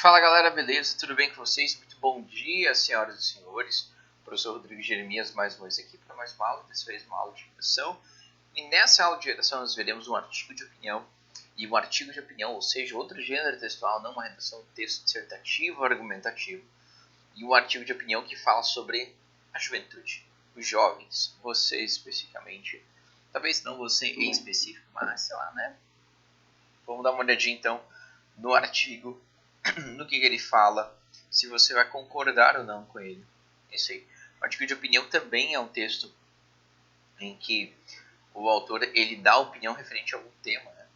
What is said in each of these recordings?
Fala galera, beleza? Tudo bem com vocês? Muito bom dia, senhoras e senhores. Professor Rodrigo Jeremias mais uma vez aqui para mais uma aula, dessa vez uma aula de redação. E nessa aula de redação nós veremos um artigo de opinião. E um artigo de opinião, ou seja, outro gênero textual, não uma redação de texto dissertativo, argumentativo. E um artigo de opinião que fala sobre a juventude, os jovens, você especificamente. Talvez não você em específico, mas sei lá, né? Vamos dar uma olhadinha então no artigo, no que ele fala, se você vai concordar ou não com ele. Isso aí. O artigo de opinião também é um texto em que o autor ele dá opinião referente a algum tema, né?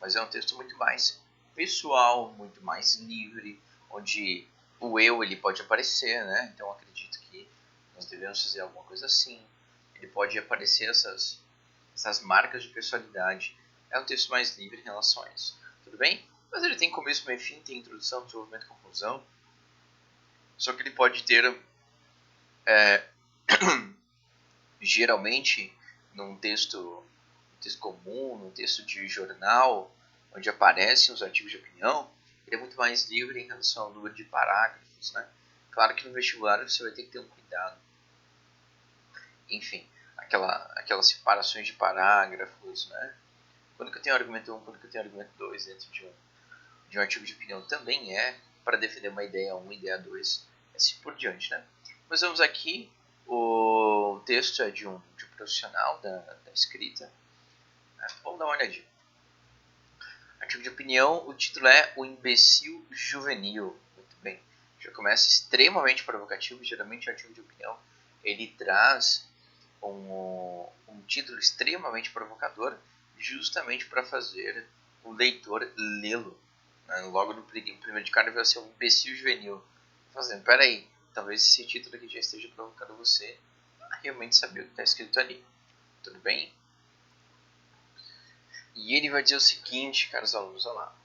Mas é um texto muito mais pessoal, muito mais livre, onde o eu ele pode aparecer, né? Então acredito que nós devemos fazer alguma coisa assim. Ele pode aparecer essas marcas de personalidade. É um texto mais livre em relação a isso. Tudo bem? Mas ele tem começo, meio e fim, tem introdução, desenvolvimento e conclusão. Só que ele pode ter, geralmente, num texto comum, num texto de jornal, onde aparecem os artigos de opinião, ele é muito mais livre em relação ao número de parágrafos, né? Claro que no vestibular você vai ter que ter um cuidado. Enfim, aquelas separações de parágrafos, né? Quando que eu tenho argumento 1, quando que eu tenho argumento 2 dentro de um artigo de opinião também é para defender uma ideia 1 e ideia 2, assim por diante, né? Mas vamos aqui, o texto é de um profissional da escrita. Vamos dar uma olhadinha. Artigo de opinião, o título é O Imbecil Juvenil. Muito bem. Já começa extremamente provocativo. Geralmente o artigo de opinião ele traz um título extremamente provocador, justamente para fazer o leitor lê-lo. Logo no primeiro de cara vai ser um imbecil juvenil. Fazendo, peraí, talvez esse título aqui já esteja provocando você a realmente saber o que está escrito ali. Tudo bem? E ele vai dizer o seguinte, caros alunos, olha lá.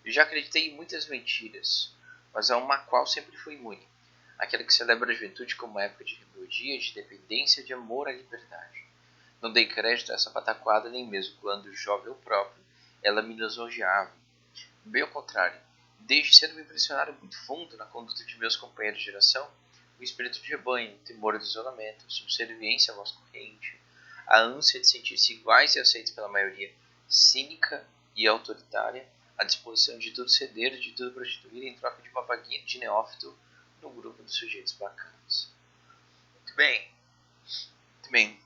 Eu já acreditei em muitas mentiras, mas há uma qual sempre fui imune. Aquela que celebra a juventude como época de rebeldia, de dependência, de amor à liberdade. Não dei crédito a essa pataquada nem mesmo quando jovem eu próprio, ela me lisonjeava. Bem ao contrário, desde cedo me impressionaram muito fundo na conduta de meus companheiros de geração o espírito de rebanho, o temor do isolamento, a subserviência à voz corrente, a ânsia de sentir-se iguais e aceitos pela maioria, cínica e autoritária, a disposição de tudo ceder, de tudo prostituir em troca de uma vaguinha de neófito no grupo de sujeitos bacanas. Muito bem. Muito bem.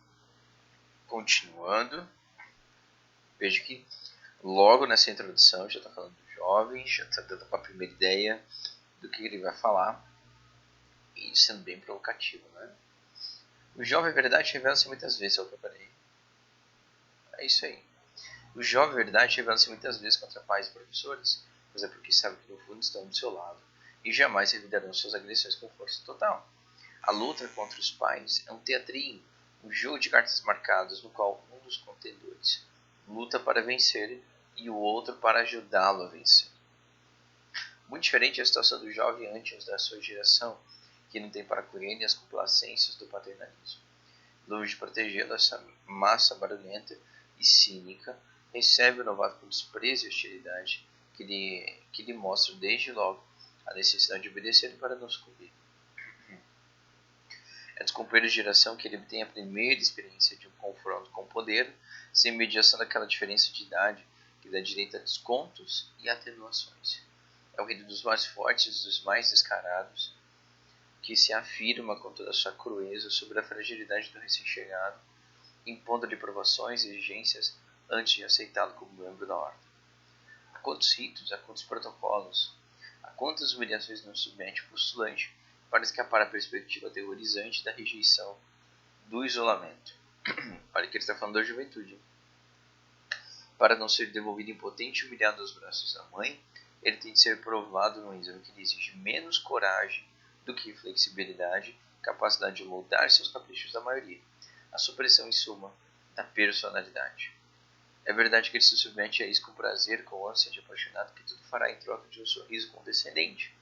Continuando, vejo que logo nessa introdução já está falando do jovem, já está dando uma primeira ideia do que ele vai falar, e sendo bem provocativo, né? O jovem verdade revela-se muitas vezes, eu preparei. É isso aí. O jovem verdade revela-se muitas vezes contra pais e professores, mas é porque sabe que no fundo estão do seu lado e jamais revidarão suas agressões com força total. A luta contra os pais é um teatrinho, um jogo de cartas marcadas no qual um dos contendores luta para vencer e o outro para ajudá-lo a vencer. Muito diferente é a situação do jovem antes da sua geração, que não tem para com ele as complacências do paternalismo. Longe de protegê-lo, essa massa barulhenta e cínica recebe o novato com desprezo e hostilidade que lhe mostra desde logo a necessidade de obedecer para não sucumbir. É dos companheiros de geração que ele obtém a primeira experiência de um confronto com o poder, sem mediação daquela diferença de idade que dá direito a descontos e atenuações. É o rei dos mais fortes e dos mais descarados, que se afirma com toda a sua crueza sobre a fragilidade do recém-chegado, impondo-lhe provações e exigências antes de aceitá-lo como membro da ordem. A quantos ritos, a quantos protocolos, a quantas humilhações não submete o postulante para escapar à perspectiva aterrorizante da rejeição, do isolamento. Olha que ele está falando da juventude. Para não ser devolvido impotente e humilhado aos braços da mãe, ele tem de ser provado num exame que lhe exige menos coragem do que flexibilidade, capacidade de moldar-se aos caprichos da maioria, a supressão, em suma, da personalidade. É verdade que ele se submete a isso com prazer, com ânsia de apaixonado que tudo fará em troca de um sorriso condescendente.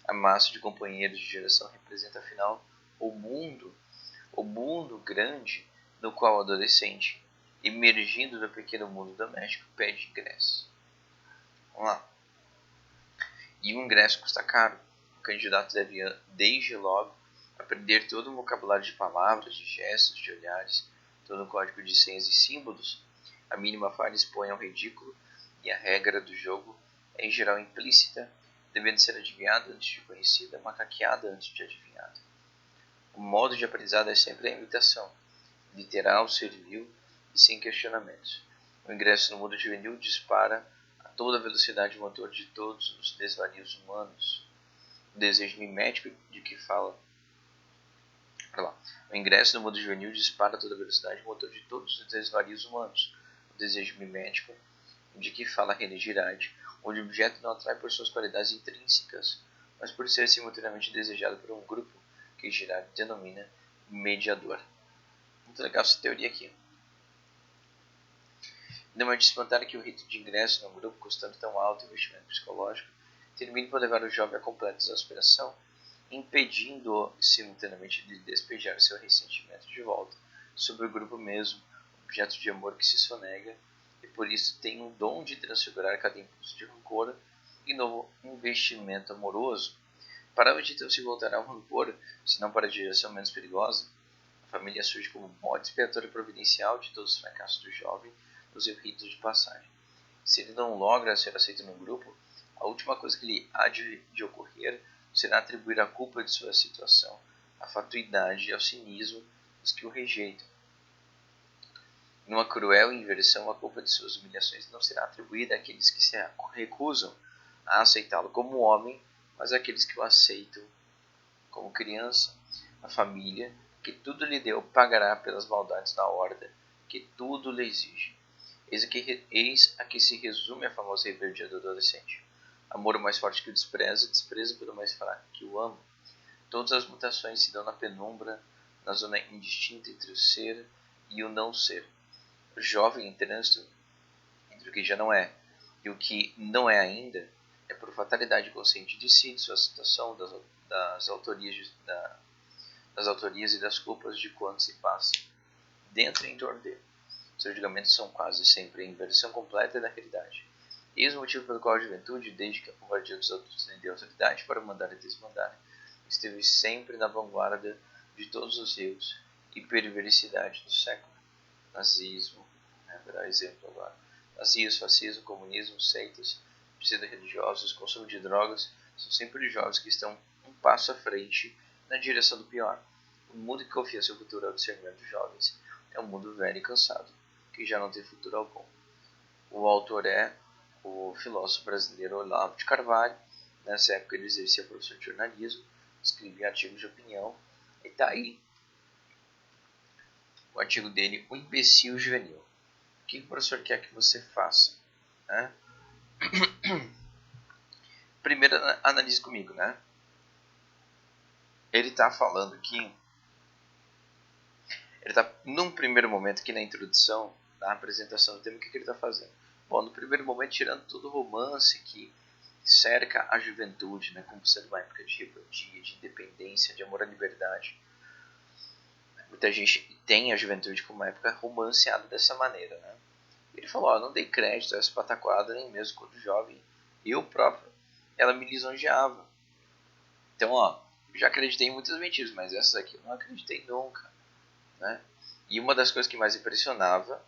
A massa de companheiros de geração representa, afinal, o mundo grande no qual o adolescente, emergindo do pequeno mundo doméstico, pede ingresso. Vamos lá. E o ingresso custa caro. O candidato deve, desde logo, aprender todo o vocabulário de palavras, de gestos, de olhares, todo o código de senhas e símbolos. A mínima falha expõe ao ridículo e a regra do jogo é em geral implícita, devendo ser adivinhada antes de conhecida, macaqueada antes de adivinhada. O modo de aprendizado é sempre a imitação, literal, servil e sem questionamentos. O ingresso no mundo juvenil dispara a toda velocidade o motor de todos os desvarios humanos. O desejo mimético de que fala... O ingresso no mundo juvenil dispara a toda velocidade o motor de todos os desvarios humanos. O desejo mimético de que fala René Girardi, onde o objeto não atrai por suas qualidades intrínsecas, mas por ser simultaneamente desejado por um grupo que Girardi denomina mediador. Muito legal essa teoria aqui. Não é de espantar que o rito de ingresso num grupo, custando tão alto investimento psicológico, termine por levar o jovem a completa exasperação, impedindo-o simultaneamente de despejar seu ressentimento de volta sobre o grupo mesmo, objeto de amor que se sonega, e por isso tem um dom de transfigurar cada impulso de rancor em novo investimento amoroso. Para onde então se voltará o rancor, se não para a direção menos perigosa? A família surge como bode expiatório providencial de todos os fracassos do jovem nos seus ritos de passagem. Se ele não logra ser aceito no grupo, a última coisa que lhe há de ocorrer será atribuir a culpa de sua situação à fatuidade e ao cinismo dos que o rejeitam. Numa cruel inversão, a culpa de suas humilhações não será atribuída àqueles que se recusam a aceitá-lo como homem, mas àqueles que o aceitam como criança. A família, que tudo lhe deu, pagará pelas maldades da horda, que tudo lhe exige. Eis a que se resume a famosa rebeldia do adolescente. Amor mais forte que o desprezo, desprezo pelo mais fraco que o ama. Todas as mutações se dão na penumbra, na zona indistinta entre o ser e o não ser. O jovem em trânsito entre o que já não é e o que não é ainda é por fatalidade consciente de si, de sua situação, das autorias e das culpas de quanto se passa dentro e em torno dele. Seus julgamentos são quase sempre a inversão completa da realidade. Eis o motivo pelo qual a juventude, desde que a covardia dos adultos lhe deu autoridade para mandar e desmandar, esteve sempre na vanguarda de todos os erros e perversidade do século. Nazismo, vou dar exemplo agora. Nazismo, fascismo, comunismo, seitas, pseudo-religiosos, consumo de drogas, são sempre os jovens que estão um passo à frente na direção do pior. O mundo que confia seu futuro ao discernimento dos jovens é um mundo velho e cansado, que já não tem futuro algum. O autor é o filósofo brasileiro Olavo de Carvalho. Nessa época ele exercia professor de jornalismo, escrevia artigos de opinião, e está aí o artigo dele, O Imbecil Juvenil. O que o professor quer que você faça? Né? Primeiro, analise comigo, né? Ele está falando aqui, ele está, num primeiro momento aqui na introdução, na apresentação do tema, o que ele está fazendo? Bom, no primeiro momento, tirando todo o romance que cerca a juventude, né, como sendo uma época de rebeldia, de independência, de amor à liberdade. Muita gente tem a juventude como uma época romanceada dessa maneira, né? Ele falou, não dei crédito a essa pataquada nem mesmo quando jovem. Eu próprio, ela me lisonjeava. Então, eu já acreditei em muitas mentiras, mas essas aqui eu não acreditei nunca, né? E uma das coisas que mais impressionava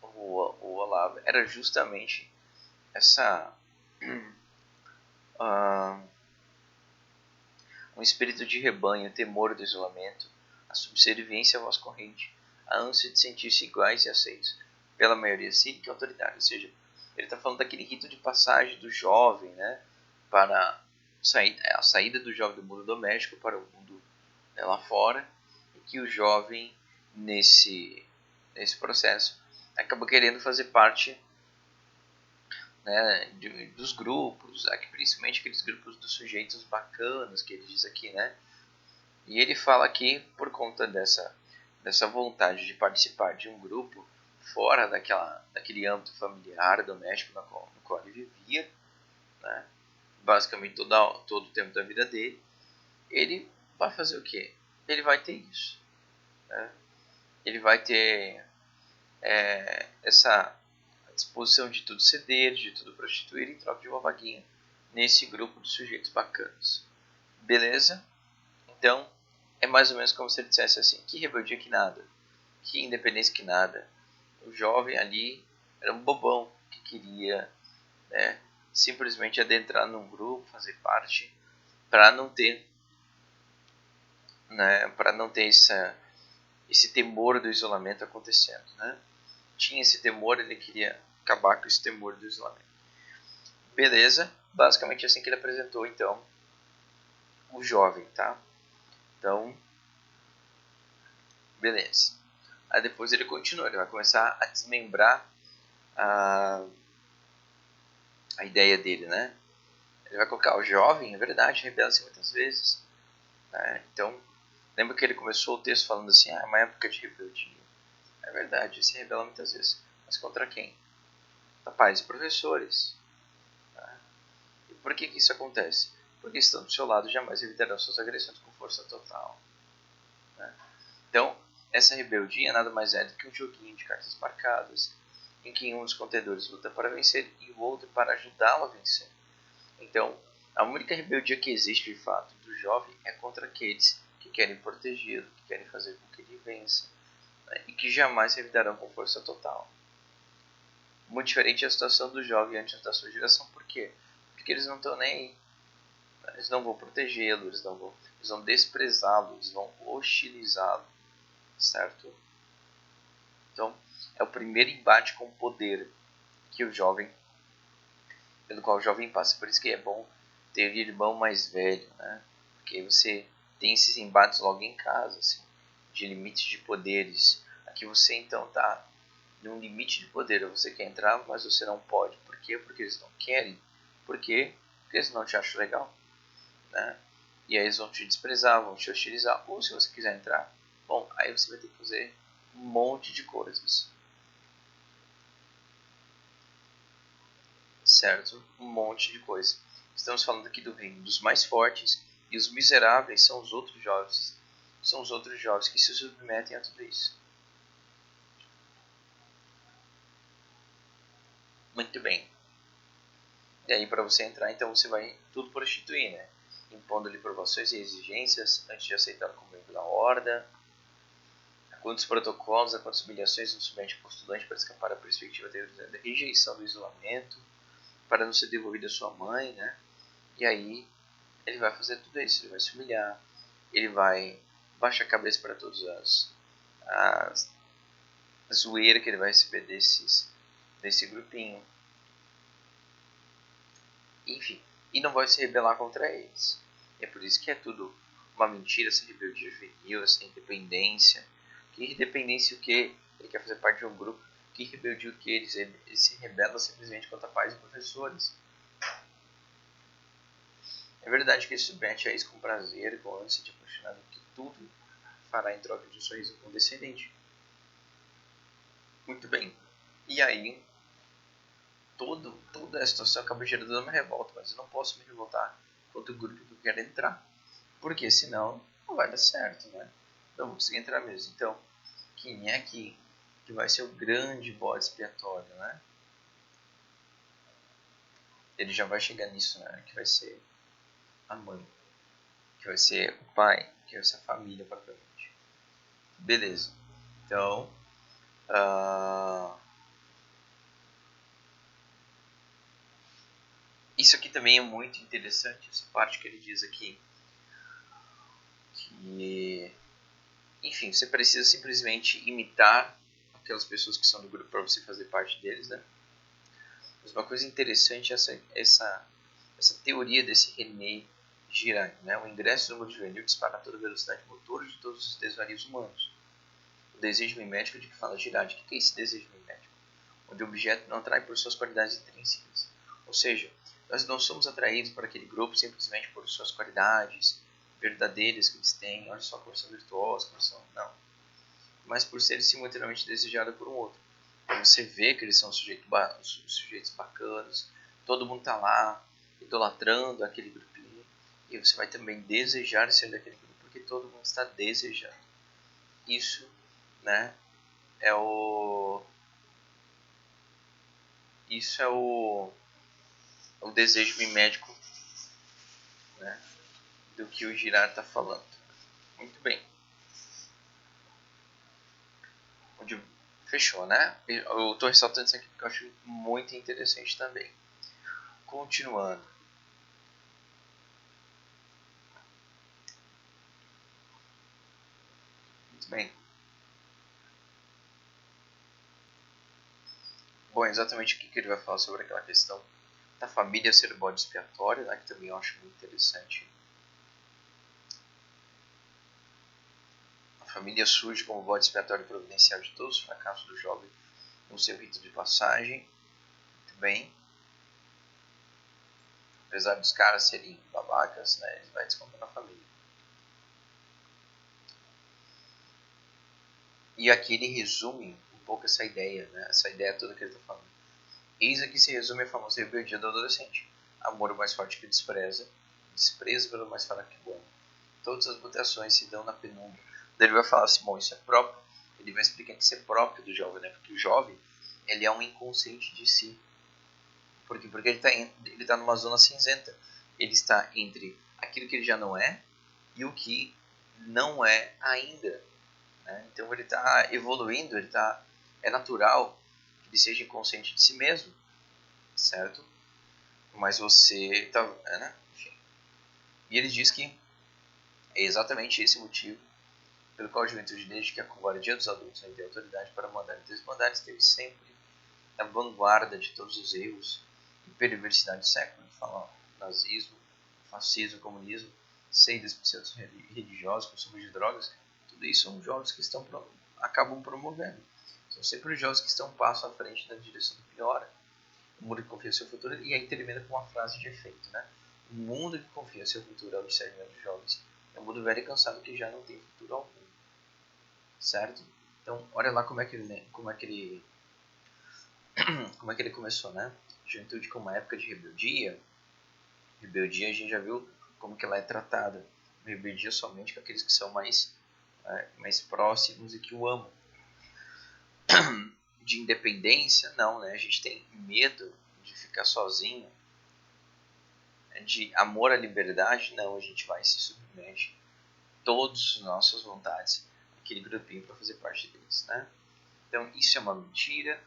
o Olavo era justamente essa um espírito de rebanho, o temor do isolamento, a subserviência à voz corrente, a ânsia de sentir-se iguais e aceitos pela maioria cívica e autoritária. Ou seja, ele está falando daquele rito de passagem do jovem, né, para a saída do jovem do mundo doméstico para o mundo, né, lá fora, e que o jovem, nesse processo, acaba querendo fazer parte, né, dos grupos, principalmente aqueles grupos dos sujeitos bacanas que ele diz aqui, né? E ele fala que por conta dessa vontade de participar de um grupo fora daquele âmbito familiar, doméstico no qual ele vivia, né, basicamente todo o tempo da vida dele, ele vai fazer o quê? Ele vai ter isso, né? Ele vai ter essa disposição de tudo ceder, de tudo prostituir em troca de uma vaguinha nesse grupo de sujeitos bacanas. Beleza? Então, é mais ou menos como se ele dissesse assim: que rebeldia que nada, que independência que nada. O jovem ali era um bobão que queria, né, simplesmente adentrar num grupo, fazer parte, para não ter, né, para não ter esse temor do isolamento acontecendo, né? Tinha esse temor, ele queria acabar com esse temor do isolamento. Beleza? Basicamente assim que ele apresentou, então, o jovem, tá? Então, beleza. Aí depois ele continua, ele vai começar a desmembrar a ideia dele, né? Ele vai colocar o jovem, é verdade, rebela-se muitas vezes, né? Então, lembra que ele começou o texto falando assim: é uma época de rebeldia. É verdade, se rebela muitas vezes. Mas contra quem? Contra pais e professores. Tá? E por que isso acontece? Porque estão do seu lado, jamais evitarão suas agressões com força total. Né? Então, essa rebeldia nada mais é do que um joguinho de cartas marcadas, em que um dos contendores luta para vencer e o outro para ajudá-lo a vencer. Então, a única rebeldia que existe de fato do jovem é contra aqueles que querem protegê-lo, que querem fazer com que ele vença, né? E que jamais revidarão com força total. Muito diferente é a situação do jovem antes da sua geração. Por quê? Porque eles não estão nem aí. Eles não vão protegê-lo, eles vão desprezá-lo, eles vão hostilizá-lo, certo? Então, é o primeiro embate com o poder que o jovem, pelo qual o jovem passa. Por isso que é bom ter irmão mais velho, né? Porque você tem esses embates logo em casa, assim, de limites de poderes. Aqui você então está num limite de poder. Você quer entrar, mas você não pode. Por quê? Porque eles não querem. Por quê? Porque eles não te acham legal, né? E aí eles vão te desprezar, vão te hostilizar. Ou se você quiser entrar, bom, aí você vai ter que fazer um monte de coisas. Certo? Um monte de coisa. Estamos falando aqui do reino dos mais fortes, e os miseráveis são os outros jovens. São os outros jovens que se submetem a tudo isso. Muito bem. E aí, para você entrar, então você vai tudo prostituir, né? Impondo-lhe provações e exigências antes de aceitar como membro da horda. A quantos protocolos, a quantas humilhações não submete o postulante para escapar da perspectiva da rejeição do isolamento, para não ser devolvido à sua mãe, né? E aí, ele vai fazer tudo isso, ele vai se humilhar, ele vai baixar a cabeça para todas as zoeira que ele vai receber desse grupinho. Enfim, e não vai se rebelar contra eles. É por isso que é tudo uma mentira, essa rebeldia juvenil, essa independência. Que independência o quê? Ele quer fazer parte de um grupo. Que rebeldia o quê? Ele se rebela simplesmente contra pais e professores. É verdade que ele submete a isso com prazer, com ânsia de apaixonado, que tudo fará em troca de um sorriso condescendente. Muito bem. E aí, toda a situação acaba gerando uma revolta, mas eu não posso me revoltar contra o grupo que eu quero entrar, porque senão não vai dar certo, né? Não vou conseguir entrar mesmo. Então, quem é que vai ser o grande bode expiatório, né? Ele já vai chegar nisso, né? Que vai ser a mãe, que vai ser o pai, que vai ser a família propriamente. Beleza. Então, isso aqui também é muito interessante, essa parte que ele diz aqui, que, enfim, você precisa simplesmente imitar aquelas pessoas que são do grupo para você fazer parte deles, né? Mas uma coisa interessante é essa teoria desse René Girard, né? O ingresso do mundo juvenil dispara a toda velocidade motor de todos os desvarios humanos. O desejo mimético de que fala Girard. O que é esse desejo mimético? Onde o objeto não atrai por suas qualidades intrínsecas. Ou seja, nós não somos atraídos por aquele grupo simplesmente por suas qualidades verdadeiras que eles têm. Olha só como são virtuosos, como são... Não. Mas por serem simultaneamente desejados por um outro. Então você vê que eles são sujeitos bacanas, todo mundo está lá idolatrando aquele grupinho, e você vai também desejar ser daquele grupo, porque todo mundo está desejando. Isso, né, é o... Isso é o desejo mimético né, do que o Girard está falando. Muito bem. Fechou, né? Eu estou ressaltando isso aqui porque eu acho muito interessante também. Continuando. Muito bem. Bom, exatamente o que ele vai falar sobre aquela questão da família ser bode expiatório, né, que também eu acho muito interessante. A família surge como bode expiatório providencial de todos os fracassos do jovem no seu rito de passagem. Muito bem. Apesar dos caras serem babacas, né, ele vai descontando a família. E aqui ele resume um pouco essa ideia, né, essa ideia toda que ele está falando. Eis aqui se resume a famosa rebeldia do adolescente. Amor mais forte que despreza, desprezo pelo mais fraco que o ama. Todas as mutações se dão na penumbra. Daí ele vai falar assim, bom, isso é próprio. Ele vai explicar que isso é próprio do jovem, né? Porque o jovem, ele é um inconsciente de si. Por quê? Porque ele tá numa zona cinzenta. Ele está entre aquilo que ele já não é e o que não é ainda. Né? Então ele está evoluindo, é natural que ele seja inconsciente de si mesmo, certo? Mas você tá, né? Enfim. E ele diz que é exatamente esse motivo pelo qual a juventude, desde que a covardia dos adultos não tem autoridade para mandar e desmandar, esteve sempre na vanguarda de todos os erros e perversidade do século. Fala nazismo, fascismo, comunismo, seitas pseudos religiosos, consumo de drogas, tudo isso são jovens que acabam promovendo. São sempre os jovens que estão um passo à frente na direção do pior. O mundo que confia no seu futuro, e aí termina com uma frase de efeito, né? O mundo que confia no seu futuro é o discernimento dos jovens. É um mundo velho e cansado que já não tem futuro algum. Certo? Então, olha lá como é que ele começou, né? Juventude como uma época de rebeldia. Rebeldia a gente já viu como que ela é tratada. Rebeldia somente com aqueles que são mais próximos e que o amam. De independência, não, né? A gente tem medo de ficar sozinho. De amor à liberdade, não, a gente vai se submete todas as nossas vontades aquele grupinho para fazer parte deles, né? Então isso é uma mentira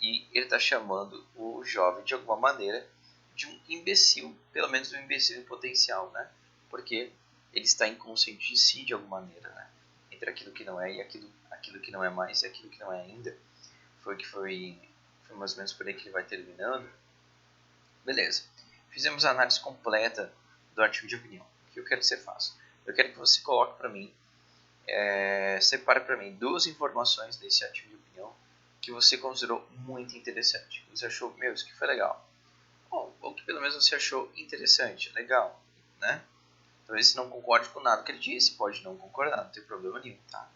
e ele está chamando o jovem de alguma maneira de um imbecil, pelo menos um imbecil em potencial, né? Porque ele está inconsciente de si de alguma maneira, né? Entre aquilo que não é e aquilo que não é mais e aquilo que não é ainda. Foi mais ou menos por aí que ele vai terminando. Beleza. Fizemos a análise completa do artigo de opinião. O que eu quero que você faça? Eu quero que você coloque para mim, separe para mim duas informações desse artigo de opinião que você considerou muito interessante. Você achou, meu, isso aqui foi legal. Ou que pelo menos você achou interessante, legal, né? Talvez você não concorde com nada que ele disse, pode não concordar, não tem problema nenhum, tá?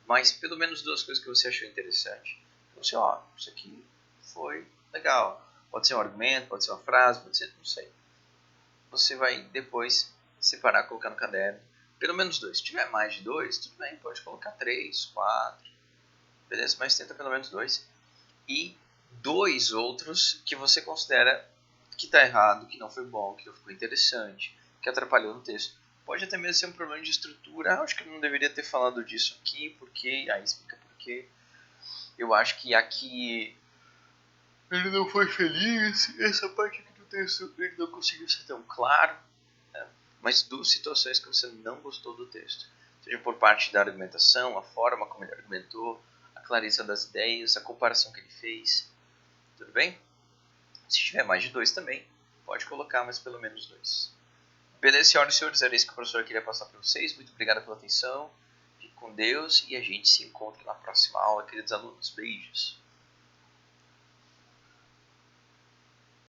Mas pelo menos duas coisas que você achou interessante. Você, isso aqui foi legal. Pode ser um argumento, pode ser uma frase, pode ser, não sei. Você vai depois separar, colocar no caderno. Pelo menos dois. Se tiver mais de dois, tudo bem, pode colocar 3, 4. Beleza? Mas tenta pelo menos dois. E dois outros que você considera que está errado, que não foi bom, que não ficou interessante, que atrapalhou no texto. Pode até mesmo ser um problema de estrutura. Acho que eu não deveria ter falado disso aqui, porque... Aí explica por quê. Eu acho que aqui ele não foi feliz, essa parte aqui do texto ele não conseguiu ser tão claro, né? Mas duas situações que você não gostou do texto, seja por parte da argumentação, a forma como ele argumentou, a clareza das ideias, a comparação que ele fez, tudo bem? Se tiver mais de dois também, pode colocar, mas pelo menos dois. Beleza, senhoras e senhores, era isso que o professor queria passar para vocês. Muito obrigado pela atenção, fique com Deus e a gente se encontra na próxima aula, queridos alunos. Beijos.